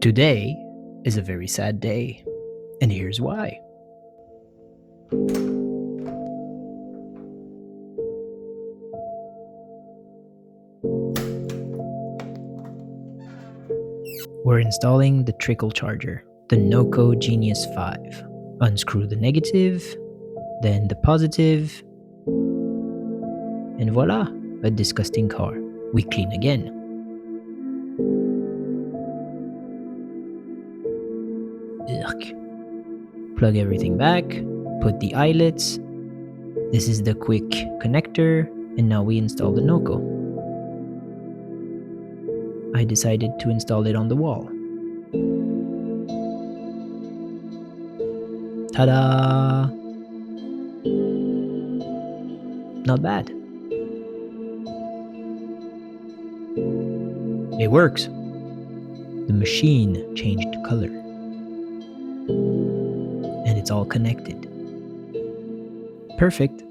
Today is a very sad day, and here's why. We're installing the trickle charger, the NOCO Genius 5. Unscrew the negative, then the positive, and voila, a disgusting car. We clean again. Ugh. Plug everything back, put the eyelets. This is the quick connector, and now we install the NOCO. I decided to install it on the wall. Ta-da! Not bad. It works. The machine changed color. And it's all connected. Perfect.